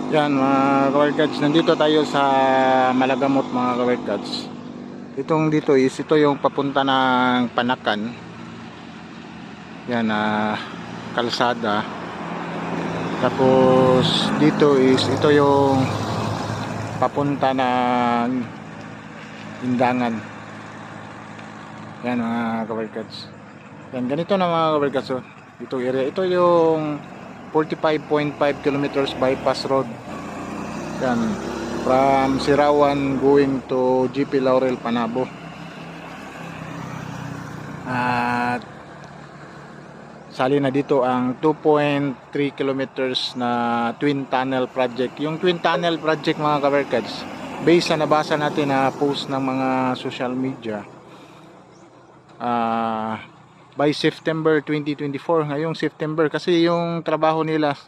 Yan mga kawerkads, nandito tayo sa Malagamot mga kawerkads. Dito ito yung papunta ng Panakan. Yan kalsada. Tapos ito yung papunta ng Indangan. Yan mga kawerkads. Yan ganito na mga kawerkads. Dito area, ito yung 45.5 kilometers bypass road. Yan, from Sirawan going to GP Laurel Panabo. At sali na dito ang 2.3 kilometers na Twin Tunnel Project. Yung Twin Tunnel Project mga kawerkads, based sa nabasa natin na post ng mga social media, by September 2024, ngayong September, kasi yung trabaho nila